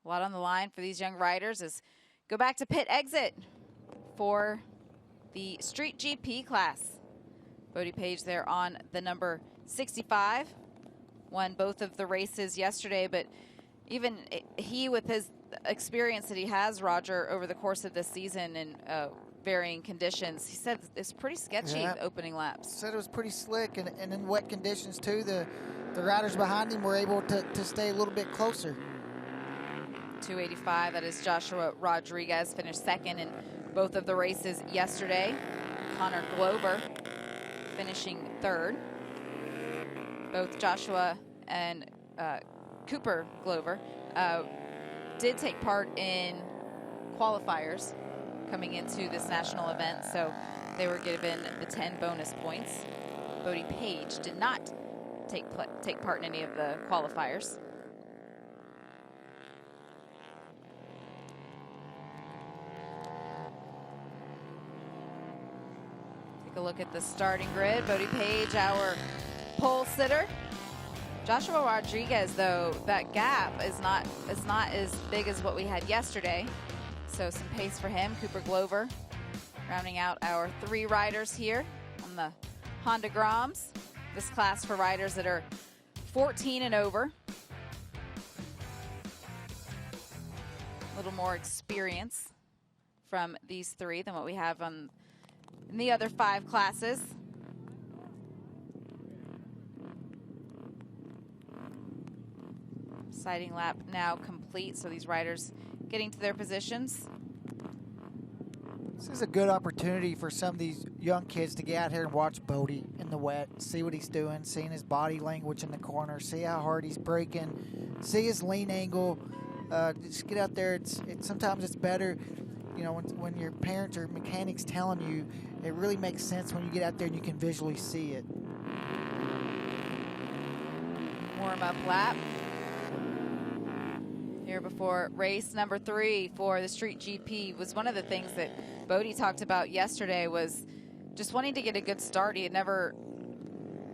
A lot on the line for these young riders as go back to pit exit for the Street GP class. Bodie Page there on the number 65. Won both of the races yesterday, but even he, with his experience that he has, Roger, over the course of this season in varying conditions, he said it's pretty sketchy, the opening laps. Said it was pretty slick, and in wet conditions too. The riders behind him were able to stay a little bit closer. 285, that is Joshua Rodriguez, finished second in both of the races yesterday. Connor Glover finishing third. Both Joshua and Cooper Glover did take part in qualifiers coming into this national event, so they were given the 10 bonus points. Bodie Page did not take part in any of the qualifiers. Take a look at the starting grid. Bodie Page, our pole sitter. Joshua Rodriguez, though, that gap is not as big as what we had yesterday. So some pace for him. Cooper Glover rounding out our 3 riders here on the Honda Groms. This class for riders that are 14 and over. A little more experience from these 3 than what we have in the other 5 classes. Sighting lap now complete, so these riders getting to their positions. This is a good opportunity for some of these young kids to get out here and watch Bodie in the wet, see what he's doing, seeing his body language in the corner, see how hard he's braking, see his lean angle. Just get out there. Sometimes it's better, you know, when your parents or mechanics telling you. It really makes sense when you get out there and you can visually see it. Warm-up lap here before race number 3 for the Street GP. Was one of the things that Bodie talked about yesterday, was just wanting to get a good start. He had never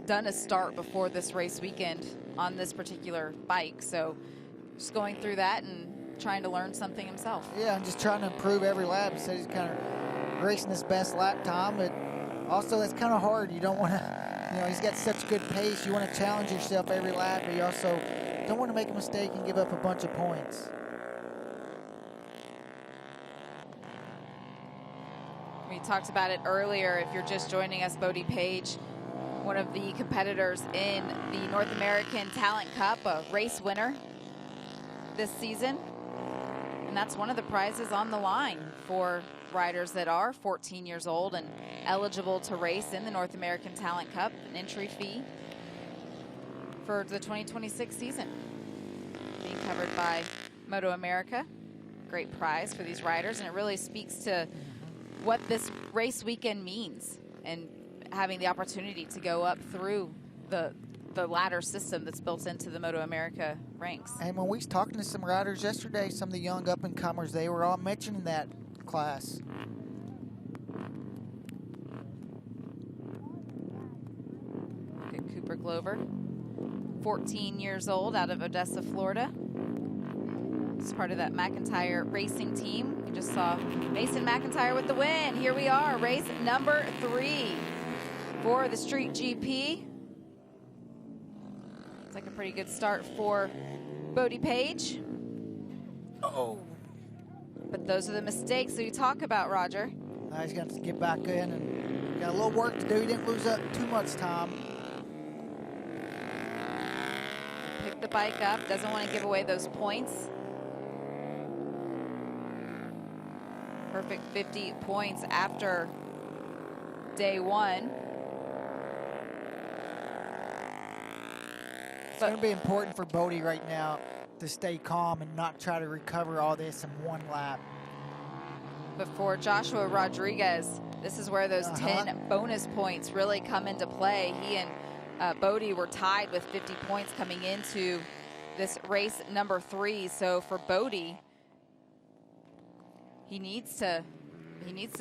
done a start before this race weekend on this particular bike, so just going through that and trying to learn something himself. Yeah, and just trying to improve every lap. He said he's kind of racing his best lap time, but also that's kind of hard. You don't want to, you know, he's got such good pace. You want to challenge yourself every lap, but you also don't want to make a mistake and give up a bunch of points. We talked about it earlier. If you're just joining us, Bodie Page, one of the competitors in the North American Talent Cup, a race winner this season. And that's one of the prizes on the line for riders that are 14 years old and eligible to race in the North American Talent Cup, an entry fee for the 2026 season. Being covered by MotoAmerica. Great prize for these riders, and it really speaks to what this race weekend means and having the opportunity to go up through the ladder system that's built into the MotoAmerica ranks. And when we was talking to some riders yesterday, some of the young up-and-comers, they were all mentioning that class. Look at Cooper Glover, 14 years old, out of Odessa, Florida. He's part of that McIntyre racing team. We just saw Mason McIntyre with the win. Here we are, race number 3 for the Street GP. It's like a pretty good start for Bodie Page. Uh-oh. But those are the mistakes that we talk about, Roger. Now he's got to get back in and got a little work to do. He didn't lose up too much time. Pick the bike up, doesn't want to give away those points. Perfect 50 points after day 1. It's going to be important for Bodie right now to stay calm and not try to recover all this in one lap. But for Joshua Rodriguez, this is where those 10 bonus points really come into play. He and Bodie were tied with 50 points coming into this race number 3. So for Bodie, he needs to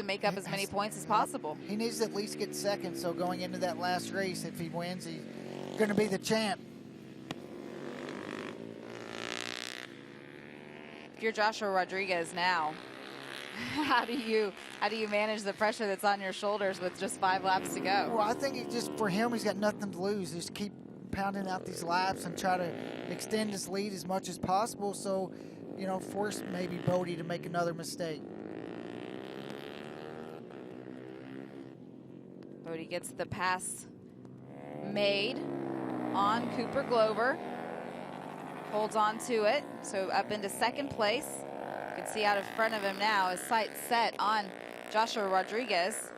make up as many points as possible. He needs to at least get second, so going into that last race, if he wins, he's going to be the champ. If you're Joshua Rodriguez now, how do you manage the pressure that's on your shoulders with just 5 laps to go? Well, I think it just, for him, he's got nothing to lose. Just keep pounding out these laps and try to extend his lead as much as possible. So, you know, force maybe Bodie to make another mistake. Bodie gets the pass made on Cooper Glover. Holds on to it, so up into second place. You can see out in front of him now, his sights set on Joshua Rodriguez.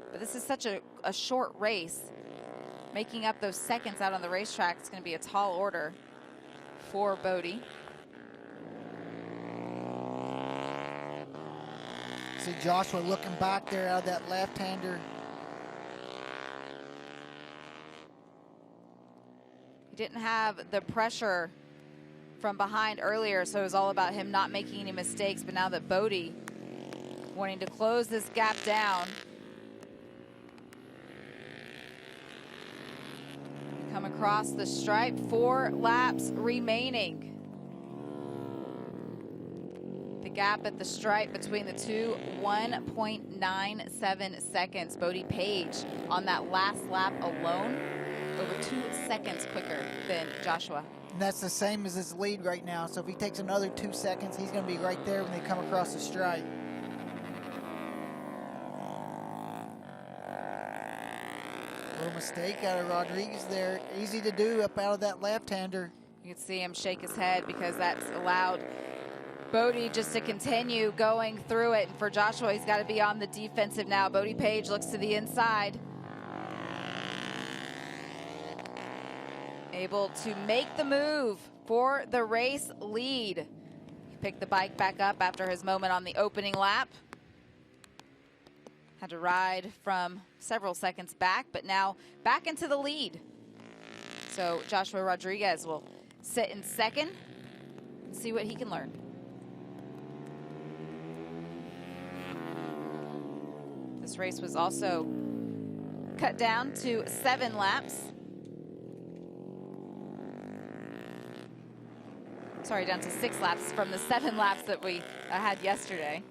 But this is such a short race. Making up those seconds out on the racetrack is going to be a tall order for Bodie. See Joshua looking back there out of that left-hander. He didn't have the pressure from behind earlier, so it was all about him not making any mistakes. But now that Bodie wanting to close this gap down, come across the stripe, 4 laps remaining. The gap at the stripe between the two, 1.97 seconds. Bodie Page on that last lap alone, over 2 seconds quicker than Joshua. And that's the same as his lead right now. So if he takes another 2 seconds, he's going to be right there when they come across the stripe. Little mistake out of Rodriguez there. Easy to do up out of that left-hander. You can see him shake his head because that's allowed Bodie just to continue going through it. And for Joshua, he's got to be on the defensive now. Bodie Page looks to the inside. Able to make the move for the race lead. He picked the bike back up after his moment on the opening lap. Had to ride from several seconds back, but now back into the lead. So Joshua Rodriguez will sit in second and see what he can learn. This race was also cut down to 7 laps. Sorry, down to 6 laps from the 7 laps that we had yesterday.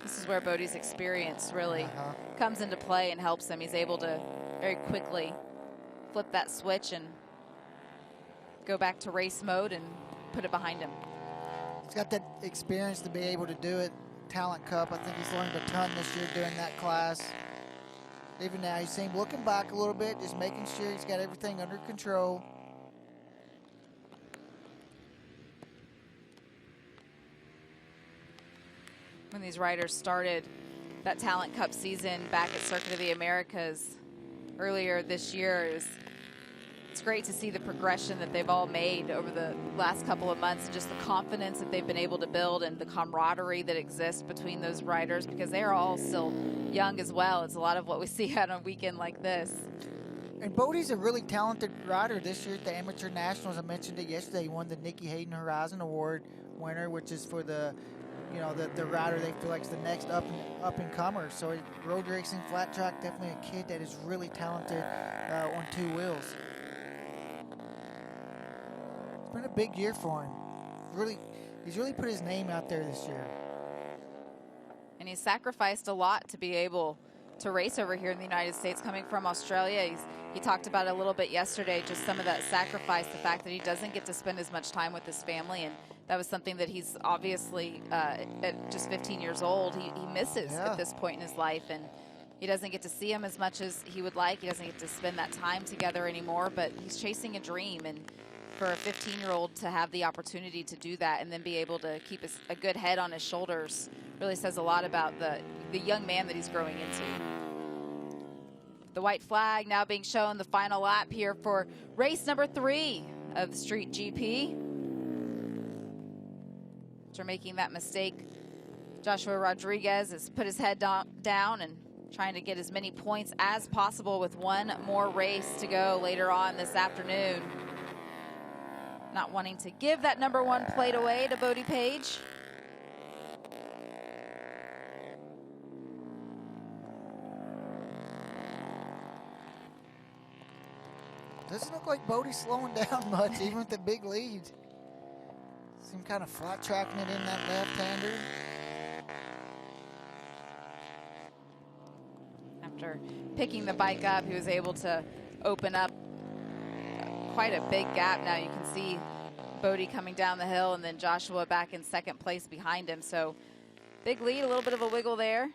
This is where Bodie's experience really comes into play and helps him. He's able to very quickly flip that switch and go back to race mode and put it behind him. He's got that experience to be able to do it. Talent Cup, I think he's learned a ton this year doing that class. Even now, you see him looking back a little bit, just making sure he's got everything under control. When these riders started that Talent Cup season back at Circuit of the Americas earlier this year, it's great to see the progression that they've all made over the last couple of months, and just the confidence that they've been able to build and the camaraderie that exists between those riders, because they are all still young as well. It's a lot of what we see on a weekend like this. And Bodie's a really talented rider this year at the Amateur Nationals. I mentioned it yesterday. He won the Nikki Hayden Horizon Award winner, which is for the, you know, the rider they feel like is the next up and comer. So road racing, flat track, definitely a kid that is really talented on 2 wheels. It's been a big year for him. He's really put his name out there this year. And he's sacrificed a lot to be able to race over here in the United States, coming from Australia. He talked about it a little bit yesterday, just some of that sacrifice, the fact that he doesn't get to spend as much time with his family, and that was something that he's obviously, at just 15 years old, he misses at this point in his life, and he doesn't get to see him as much as he would like. He doesn't get to spend that time together anymore, but he's chasing a dream, and for a 15-year-old to have the opportunity to do that and then be able to keep a good head on his shoulders really says a lot about the young man that he's growing into. The white flag now being shown, the final lap here for race number 3 of the Street GP. After making that mistake, Joshua Rodriguez has put his head down and trying to get as many points as possible with one more race to go later on this afternoon. Not wanting to give that number 1 plate away to Bodie Page. Doesn't look like Bodie's slowing down much, even with the big lead. Seem kind of flat tracking it in that left-hander. After picking the bike up, he was able to open up quite a big gap. Now you can see Bodie coming down the hill and then Joshua back in second place behind him. So big lead, a little bit of a wiggle there.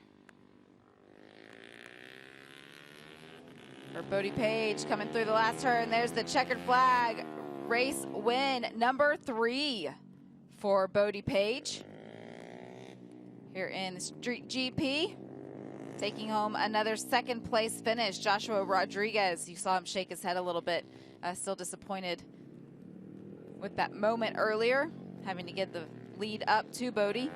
For Bodie Page coming through the last turn. There's the checkered flag. Race win number 3 for Bodie Page here in the Street GP. Taking home another second place finish. Joshua Rodriguez, you saw him shake his head a little bit. Still disappointed with that moment earlier, having to get the lead up to Bodie.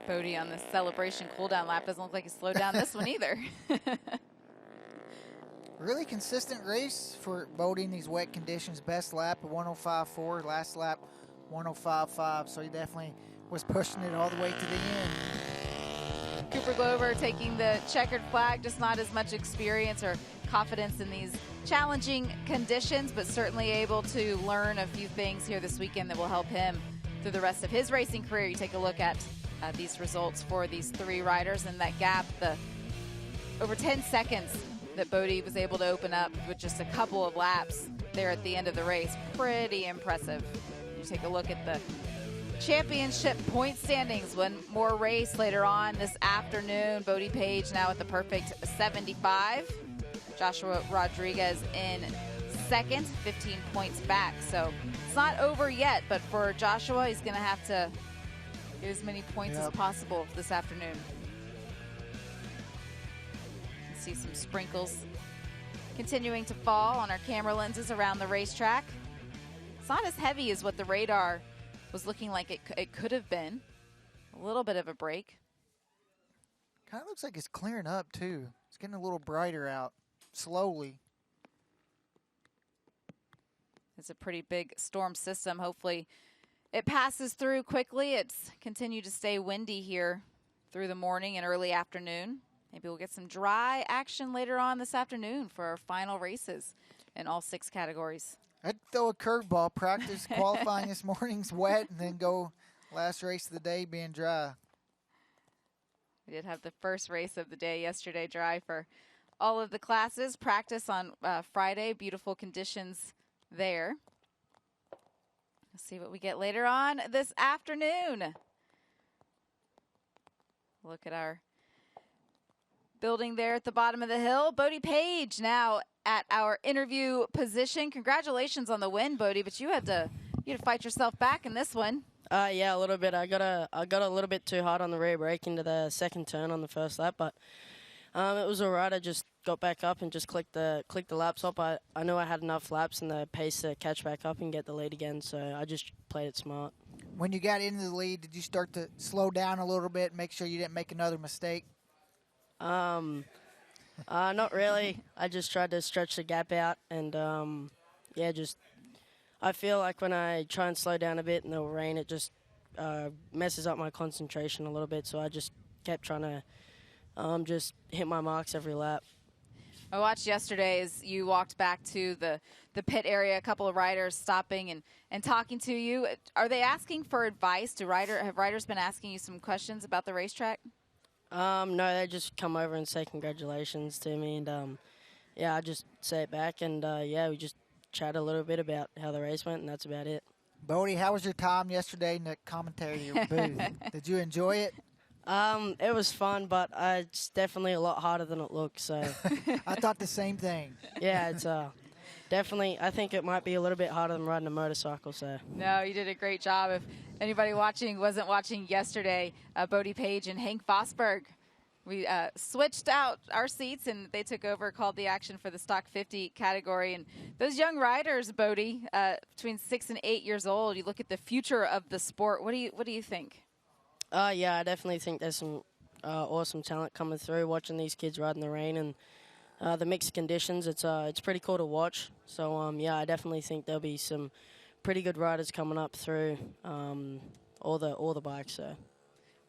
Bodie on the celebration cooldown lap doesn't look like he slowed down this one either. Really consistent race for Bodie in these wet conditions. Best lap of 105.4, last lap 105.5, so he definitely was pushing it all the way to the end. Cooper Glover taking the checkered flag, just not as much experience or confidence in these challenging conditions, but certainly able to learn a few things here this weekend that will help him through the rest of his racing career. You take a look at these results for these 3 riders and that gap, the over 10 seconds that Bodie was able to open up with just a couple of laps there at the end of the race. Pretty impressive. You take a look at the championship point standings. One more race later on this afternoon. Bodie Page now at the perfect 75. Joshua Rodriguez in second, 15 points back. So it's not over yet, but for Joshua, he's going to have to get as many points as possible this afternoon. You can see some sprinkles continuing to fall on our camera lenses around the racetrack. It's not as heavy as what the radar was looking like it could have been. A little bit of a break. Kind of looks like it's clearing up, too. It's getting a little brighter out, slowly. It's a pretty big storm system. Hopefully it passes through quickly. It's continued to stay windy here through the morning and early afternoon. Maybe we'll get some dry action later on this afternoon for our final races in all 6 categories. I'd throw a curveball. Practice qualifying this morning's wet, and then go last race of the day being dry. We did have the first race of the day yesterday dry for all of the classes. Practice on Friday. Beautiful conditions there. Let's see what we get later on this afternoon. Look at our building there at the bottom of the hill. Bodie Page now at our interview position. Congratulations on the win, Bodie, but you had to fight yourself back in this one. Yeah, a little bit. I got a little bit too hard on the rear brake into the second turn on the first lap, but it was all right. I just got back up and just clicked the laps up. I knew I had enough laps and the pace to catch back up and get the lead again, so I just played it smart. When you got into the lead, did you start to slow down a little bit, make sure you didn't make another mistake? Not really. I just tried to stretch the gap out, and I feel like when I try and slow down a bit in the rain, it just messes up my concentration a little bit. So I just kept trying to just hit my marks every lap. I watched yesterday as you walked back to the pit area, a couple of riders stopping and talking to you. Are they asking for advice? Have riders been asking you some questions about the racetrack? No, they just come over and say congratulations to me, and I just say it back, and we just chat a little bit about how the race went, and that's about it. Bodie, how was your time yesterday in the commentary booth? Did you enjoy it? It was fun, but it's definitely a lot harder than it looks. So I thought the same thing. Yeah, it's definitely. I think it might be a little bit harder than riding a motorcycle. So no, you did a great job. If anybody wasn't watching yesterday, Bodie Page and Hank Fosberg, we switched out our seats and they took over, called the action for the Stock 50 category. And those young riders, Bodie, between 6 and 8 years old, you look at the future of the sport. What do you think? Yeah, I definitely think there's some awesome talent coming through. Watching these kids ride in the rain and the mixed conditions, it's pretty cool to watch. So I definitely think there'll be some pretty good riders coming up through all the bikes. So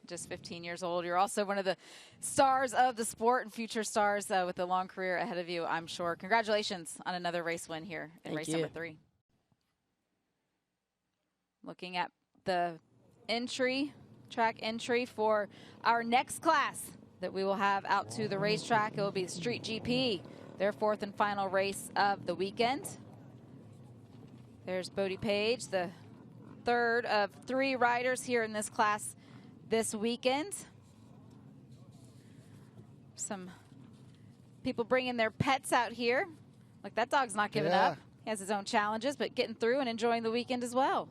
Just 15 years old. You're also one of the stars of the sport and future stars with a long career ahead of you, I'm sure. Congratulations on another race win here in race number 3. Looking at the track entry for our next class that we will have out to the racetrack. It will be the Street GP, their 4th and final race of the weekend. There's Bodie Page, the 3rd of 3 riders here in this class this weekend. Some people bringing their pets out here. Like, that dog's not giving up. He has his own challenges, but getting through and enjoying the weekend as well.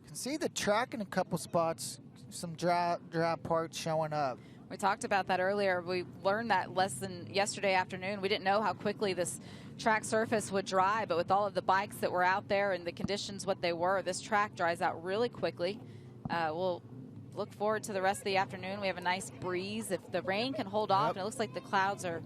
Can see the track in a couple spots, some dry parts showing up. We talked about that earlier. We learned that less than yesterday afternoon. We didn't know how quickly this track surface would dry, but with all of the bikes that were out there and the conditions what they were, this track dries out really quickly. We'll look forward to the rest of the afternoon. We have a nice breeze. If the rain can hold off, and it looks like the clouds are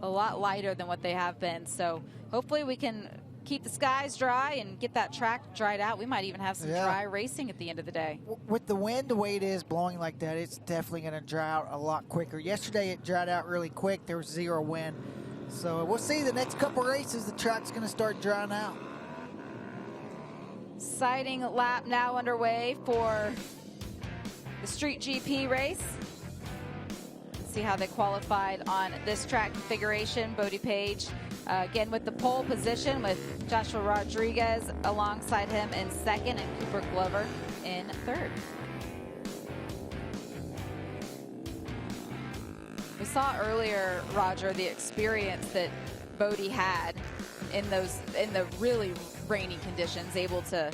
a lot lighter than what they have been. So hopefully we can keep the skies dry and get that track dried out. We might even have some dry racing at the end of the day. With the wind the way it is blowing like that, it's definitely going to dry out a lot quicker. Yesterday it dried out really quick. There was 0 wind. So we'll see the next couple races, the track's going to start drying out. Exciting lap now underway for the Street GP race. See how they qualified on this track configuration. Bodie Page again with the pole position, with Joshua Rodriguez alongside him in 2nd and Cooper Glover in 3rd. We saw earlier, Roger, the experience that Bodie had in the really rainy conditions, able to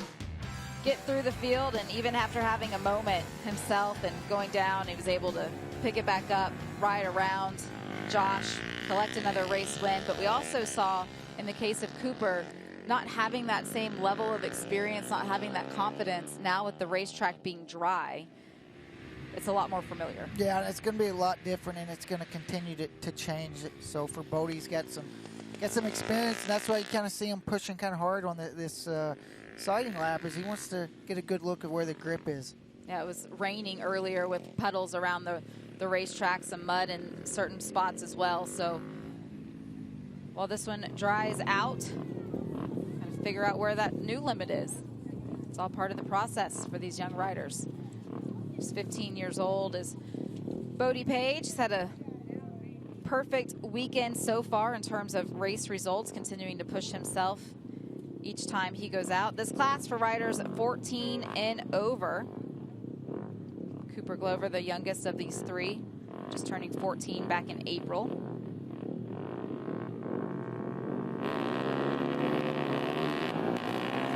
get through the field, and even after having a moment himself and going down, he was able to pick it back up, ride around Josh, collect another race win. But we also saw, in the case of Cooper, not having that same level of experience, not having that confidence, now with the racetrack being dry, it's a lot more familiar. Yeah, it's going to be a lot different, and it's going to continue to change. So for Bodie, he's got some experience, and that's why you kind of see him pushing kind of hard on this sighting lap, is he wants to get a good look at where the grip is. Yeah, it was raining earlier with puddles around the racetrack, some mud in certain spots as well. So while this one dries out, kind of figure out where that new limit is. It's all part of the process for these young riders. He's 15 years old, is Bodie Page. He's had a perfect weekend so far in terms of race results, continuing to push himself each time he goes out. This class for riders 14 and over. Cooper Glover, the youngest of these 3, just turning 14 back in April.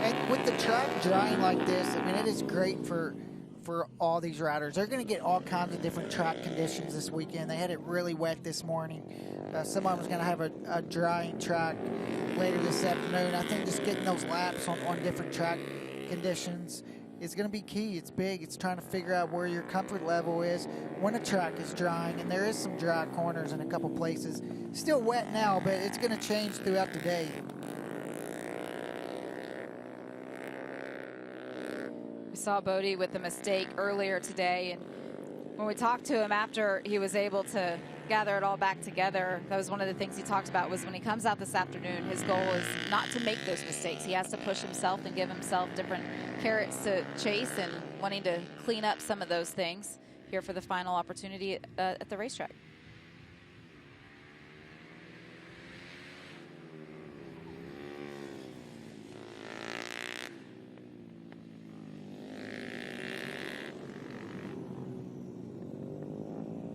And with the track drying like this, I mean, it is great for all these riders. They're going to get all kinds of different track conditions this weekend. They had it really wet this morning. Someone was going to have a drying track later this afternoon. I think just getting those laps on different track conditions is going to be key. It's big. It's trying to figure out where your comfort level is when a track is drying, and there is some dry corners in a couple places. Still wet now, but it's going to change throughout the day. We saw Bodie with a mistake earlier today, and when we talked to him after he was able to gather it all back together, that was one of the things he talked about, was when he comes out this afternoon, his goal is not to make those mistakes. He has to push himself and give himself different carrots to chase, and wanting to clean up some of those things here for the final opportunity at the racetrack.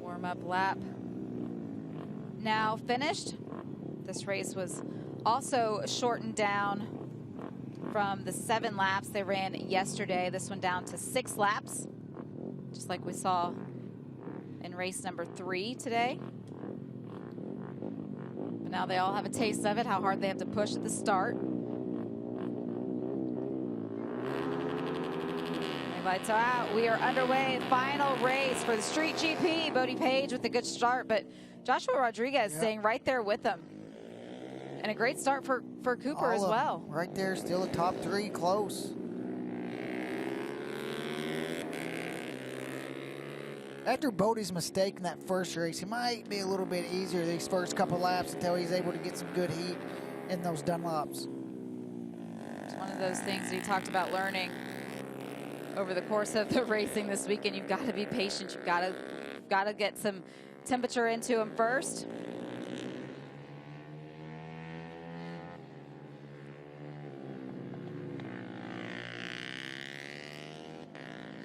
Warm-up lap now finished. This race was also shortened down from the 7 laps they ran yesterday. This one down to 6 laps, just like we saw in race number 3 today. But now they all have a taste of it, how hard they have to push at the start. Lights are out. We are underway. Final race for the Street GP. Bodie Page with a good start, but Joshua Rodriguez staying right there with them. And a great start for Cooper as well. Right there, still a top 3, close. After Bodie's mistake in that first race, he might be a little bit easier these first couple laps until he's able to get some good heat in those Dunlops. It's one of those things that he talked about learning over the course of the racing this weekend. You've got to be patient. You've got to get some temperature into him first.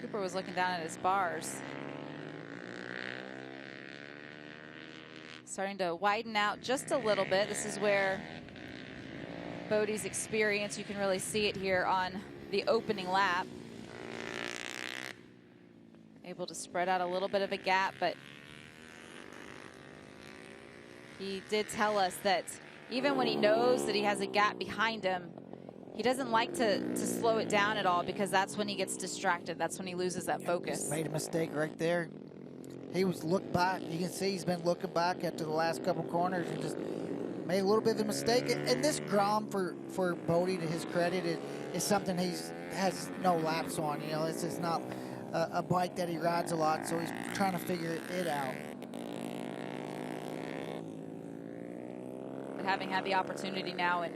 Cooper was looking down at his bars. Starting to widen out just a little bit. This is where Bodie's experience, you can really see it here on the opening lap. Able to spread out a little bit of a gap, but he did tell us that even when he knows that he has a gap behind him, he doesn't like to slow it down at all, because that's when he gets distracted. That's when he loses that focus. Just made a mistake right there. He was looked back. You can see he's been looking back after the last couple corners and just made a little bit of a mistake. And this Grom, for Bodie, to his credit, is something has no laps on. You know, this is not a bike that he rides a lot, so he's trying to figure it out. But having had the opportunity now in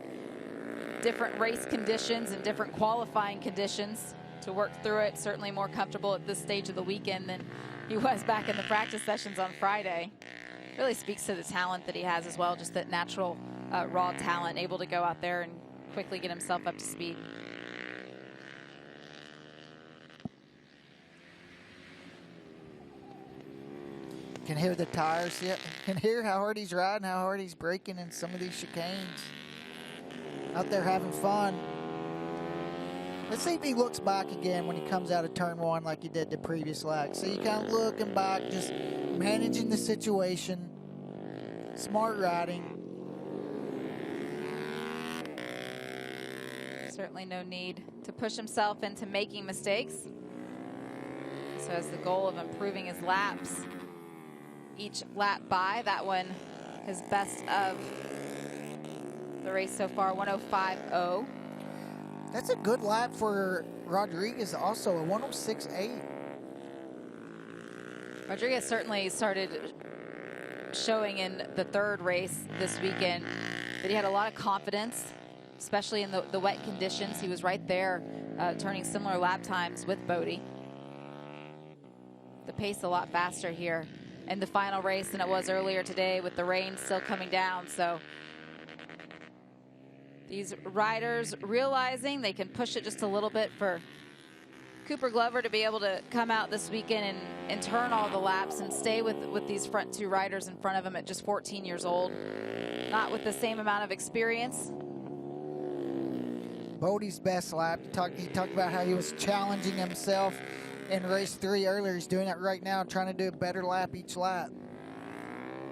different race conditions and different qualifying conditions to work through it, certainly more comfortable at this stage of the weekend than he was back in the practice sessions on Friday. Really speaks to the talent that he has as well, just that natural raw talent, able to go out there and quickly get himself up to speed. Can hear the tires. Yeah, can hear how hard he's riding, how hard he's braking in some of these chicanes. Out there having fun. Let's see if he looks back again when he comes out of turn one like he did the previous lap. So you kind of looking back, just managing the situation, smart riding. Certainly no need to push himself into making mistakes. So has the goal of improving his laps each lap by. That one, his best of the race so far, 105.0. That's a good lap for Rodriguez, also a 106.8. Rodriguez certainly started showing in the third race this weekend that he had a lot of confidence, especially in the wet conditions. He was right there turning similar lap times with Bodie. The pace a lot faster here in the final race than it was earlier today, with the rain still coming down. So these riders realizing they can push it just a little bit for Cooper Glover to be able to come out this weekend and turn all the laps and stay with these front two riders in front of him at just 14 years old. Not with the same amount of experience. Bodie's best lap. He talked about how he was challenging himself in race 3 earlier. He's doing that right now, trying to do a better lap each lap.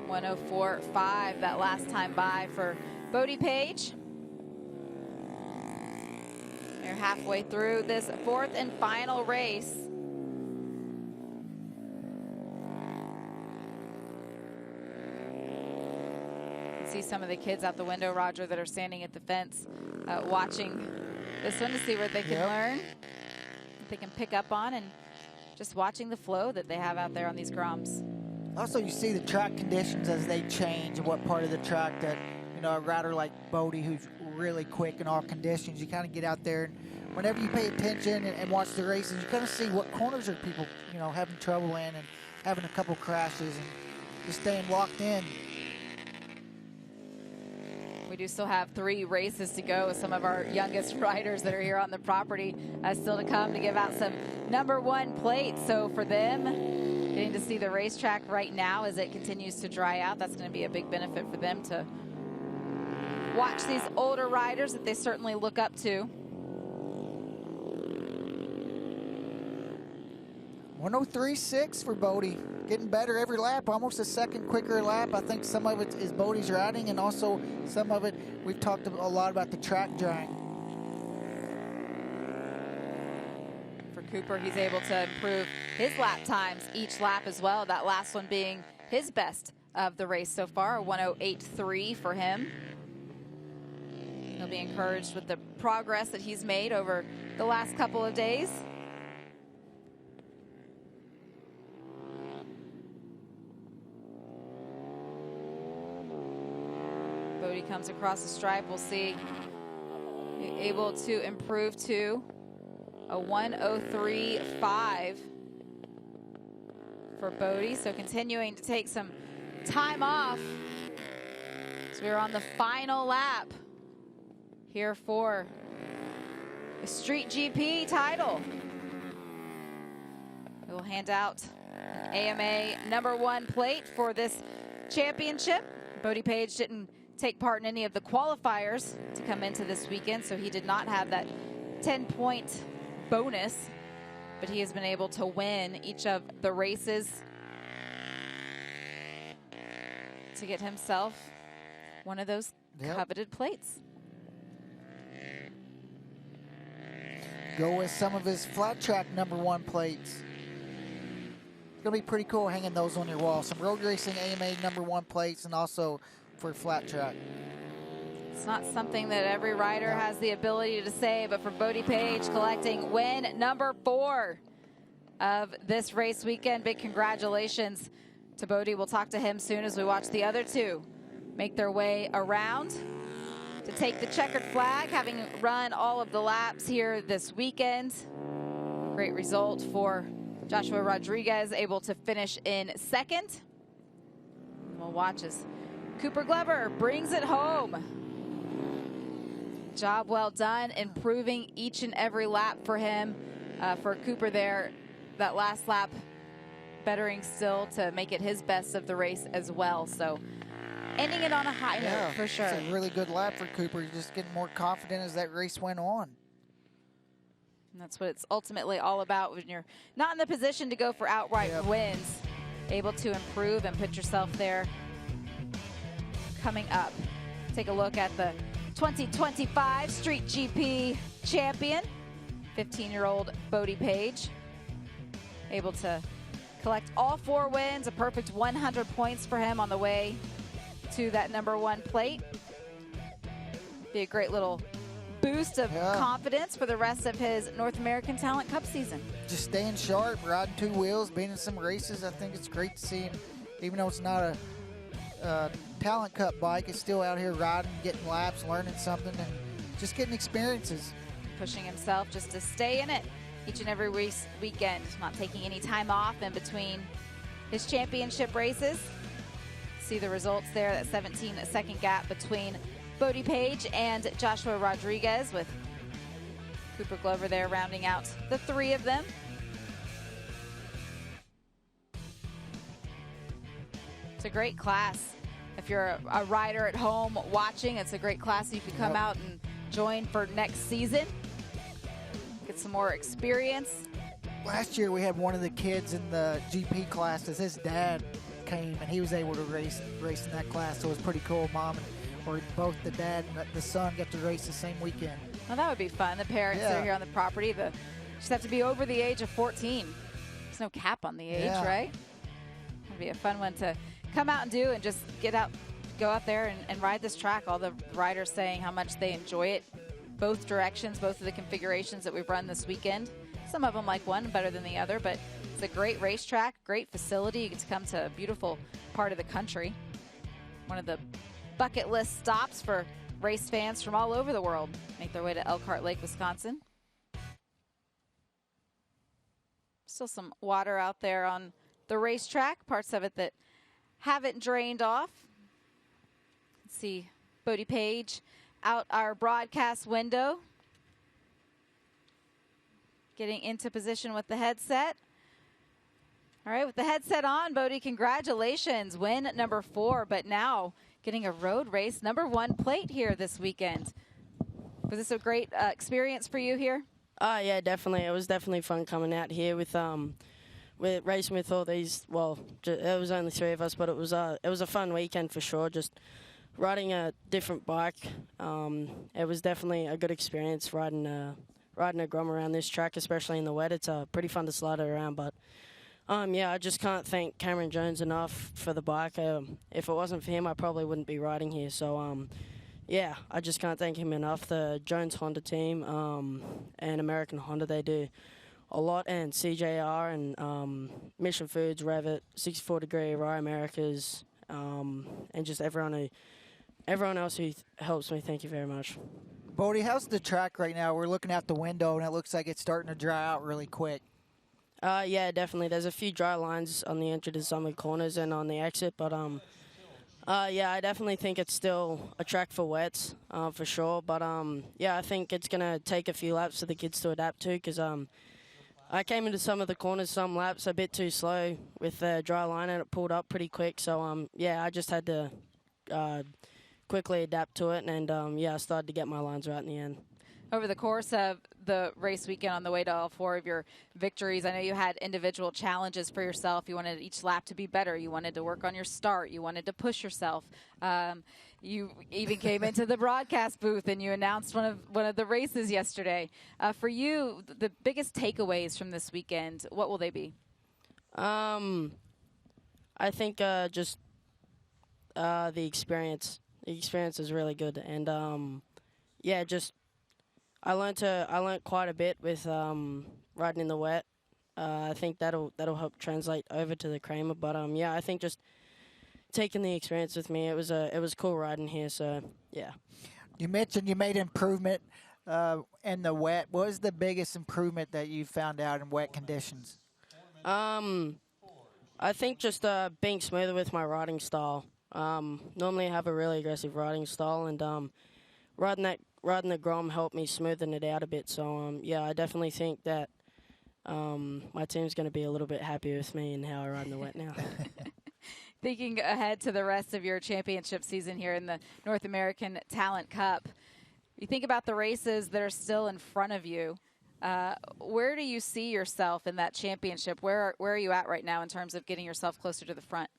104.5 that last time by for Bodie Page. They're halfway through this fourth and final race. You can see some of the kids out the window, Roger, that are standing at the fence watching this one to see what they can learn, what they can pick up on, and just watching the flow that they have out there on these Groms. Also, you see the track conditions as they change, what part of the track that, you know, a rider like Bodie, who's really quick in all conditions, you kind of get out there, and whenever you pay attention and watch the races, you kind of see what corners are people, you know, having trouble in and having a couple crashes and just staying locked in. We do still have 3 races to go with some of our youngest riders that are here on the property still to come to give out some #1 plates. So for them, getting to see the racetrack right now as it continues to dry out, that's going to be a big benefit for them to watch these older riders that they certainly look up to. 103.6 for Bodie. Getting better every lap, almost a second quicker lap. I think some of it is Bodie's riding, and also some of it, we've talked a lot about the track drying. For Cooper, he's able to improve his lap times each lap as well. That last one being his best of the race so far, a 108.3 for him. He'll be encouraged with the progress that he's made over the last couple of days. comes across the stripe. We'll see. Able to improve to a 1:03.5 for Bodie. So continuing to take some time off. So we're on the final lap here for the Street GP title. We'll hand out an AMA #1 plate for this championship. Bodie Page didn't take part in any of the qualifiers to come into this weekend, so he did not have that 10-point bonus, but he has been able to win each of the races to get himself one of those coveted plates. Go with some of his flat track #1 plates. It's going to be pretty cool hanging those on your wall. Some road racing AMA #1 plates and also for flat track. It's not something that every rider has the ability to say, but for Bodie Page, collecting win #4 of this race weekend. Big congratulations to Bodie. We'll talk to him soon as we watch the other two make their way around to take the checkered flag, having run all of the laps here this weekend. Great result for Joshua Rodriguez, able to finish in second. We'll watch as Cooper Glover brings it home. Job well done, improving each and every lap for him. For Cooper there, that last lap bettering still to make it his best of the race as well. So ending it on a high note for sure. It's a really good lap for Cooper. He's just getting more confident as that race went on. And that's what it's ultimately all about when you're not in the position to go for outright wins. Able to improve and put yourself there. Coming up, take a look at the 2025 Street GP champion, 15-year-old Bodie Page. Able to collect all 4 wins, a perfect 100 points for him on the way to that #1 plate. Be a great little boost of confidence for the rest of his North American Talent Cup season. Just staying sharp, riding 2 wheels, being in some races. I think it's great to see him, even though it's not a Talent Cup bike, is still out here riding, getting laps, learning something, and just getting experiences. Pushing himself just to stay in it each and every weekend, not taking any time off in between his championship races. See the results there, that 17-second gap between Bodie Page and Joshua Rodriguez, with Cooper Glover there rounding out the 3 of them. It's a great class. If you're a rider at home watching, it's a great class you can come out and join for next season. Get some more experience. Last year we had one of the kids in the GP classes. His dad came and he was able to race in that class, so it was pretty cool. Or both the dad and the son got to race the same weekend. Well, that would be fun. The parents that are here on the property, just have to be over the age of 14. There's no cap on the age, right? It would be a fun one to come out and do, and just go out there and ride this track. All the riders saying how much they enjoy it. Both directions, both of the configurations that we've run this weekend. Some of them like one better than the other, but it's a great racetrack, great facility. You get to come to a beautiful part of the country. One of the bucket list stops for race fans from all over the world. Make their way to Elkhart Lake, Wisconsin. Still some water out there on the racetrack, parts of it that haven't drained off. Let's see Bodie Page out our broadcast window. Getting into position with the headset. All right, with the headset on, Bodie, congratulations. Win #4, but now getting a road race #1 plate here this weekend. Was this a great experience for you here? Yeah, definitely. It was definitely fun coming out here with racing with all these. Well, it was only 3 of us, but it was a fun weekend for sure. Just riding a different bike. It was definitely a good experience riding a Grom around this track, especially in the wet. It's pretty fun to slide it around, but yeah, I just can't thank Cameron Jones enough for the bike. If it wasn't for him, I probably wouldn't be riding here. So yeah, I just can't thank him enough. The Jones Honda team and American Honda, they do a lot, and CJR and Mission Foods, Revit, 64 Degree, Rye Americas, and just everyone who everyone else who helps me, thank you very much. Bodie, how's the track right now? We're looking out the window, and it looks like it's starting to dry out really quick. Yeah, definitely. There's a few dry lines on the entry to some of the corners and on the exit, but yeah, I definitely think it's still a track for wets, for sure. But yeah, I think it's gonna take a few laps for the kids to adapt to, because I came into some of the corners, some laps a bit too slow with the dry line, and it pulled up pretty quick. So yeah, I just had to quickly adapt to it, and yeah, I started to get my lines right in the end. Over the course of the race weekend, on the way to all 4 of your victories, I know you had individual challenges for yourself. You wanted each lap to be better. You wanted to work on your start. You wanted to push yourself. You even came into the broadcast booth and you announced one of the races yesterday. For you, the biggest takeaways from this weekend, what will they be? I think just the experience. The experience is really good, and yeah, just I learned quite a bit with riding in the wet. I think that'll help translate over to the Kramer. But yeah, I think just taking the experience with me, it was cool riding here. So yeah. You mentioned you made improvement in the wet. What was the biggest improvement that you found out in wet conditions? I think just being smoother with my riding style. Normally I have a really aggressive riding style, and riding the Grom helped me smoothen it out a bit. So yeah, I definitely think that my team's going to be a little bit happy with me and how I ride in the wet now. Thinking ahead to the rest of your championship season here in the North American Talent Cup, you think about the races that are still in front of you. Where do you see yourself in that championship? Where are you at right now in terms of getting yourself closer to the front?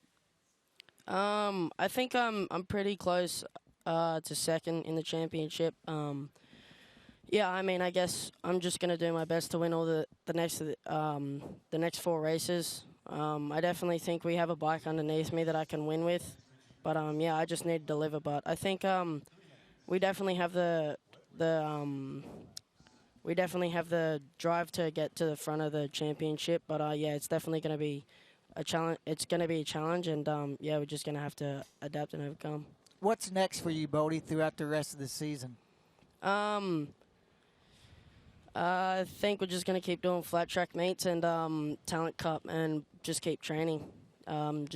I think I'm pretty close to second in the championship. Yeah, I mean, I guess I'm just gonna do my best to win all the next 4 races. I definitely think we have a bike underneath me that I can win with, but yeah, I just need to deliver. But I think we definitely have the drive to get to the front of the championship. But yeah, it's definitely gonna be a challenge. It's gonna be a challenge, and yeah, we're just gonna have to adapt and overcome. What's next for you, Bodie, throughout the rest of the season? I think we're just going to keep doing flat track meets and Talent Cup and just keep training. Living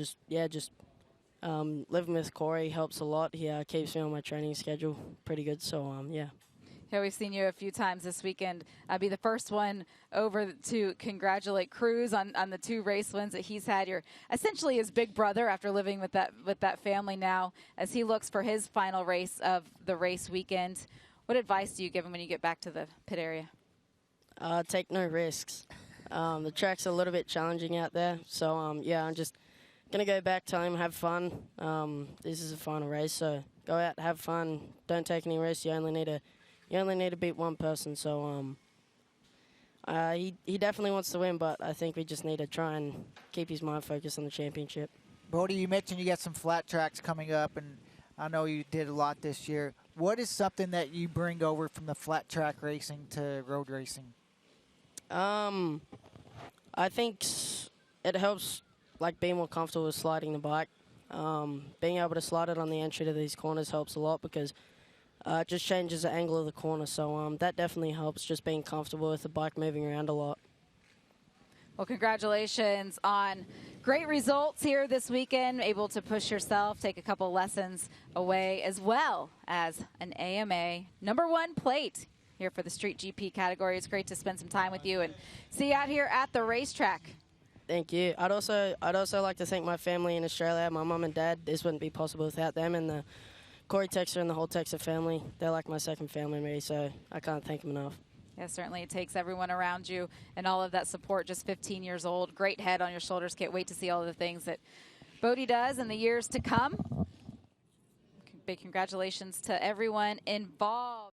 with Corey helps a lot. He keeps me on my training schedule pretty good. So, yeah. Yeah, we've seen you a few times this weekend. I'll be the first one over to congratulate Cruz on the 2 race wins that he's had. You're essentially his big brother after living with that family now as he looks for his final race of the race weekend. What advice do you give him when you get back to the pit area? Take no risks. The track's a little bit challenging out there. So, yeah, I'm just going to go back, tell him, have fun. This is a final race, so go out, have fun. Don't take any risks. You only need to beat one person. So he definitely wants to win, but I think we just need to try and keep his mind focused on the championship. Bodie, you mentioned you got some flat tracks coming up, and I know you did a lot this year. What is something that you bring over from the flat track racing to road racing? I think it helps, like, being more comfortable with sliding the bike. Being able to slide it on the entry to these corners helps a lot because it just changes the angle of the corner. So that definitely helps, just being comfortable with the bike moving around a lot. Well, congratulations on great results here this weekend, able to push yourself, take a couple lessons away, as well as an AMA #1 plate here for the Street GP category. It's great to spend some time with you and see you out here at the racetrack. Thank you. I'd also like to thank my family in Australia, my mum and dad. This wouldn't be possible without them, and the Corey Texter and the whole Texter family. They're like my second family to me, so I can't thank them enough. Yeah, certainly it takes everyone around you and all of that support. Just 15 years old, great head on your shoulders. Can't wait to see all of the things that Bodie does in the years to come. Big congratulations to everyone involved.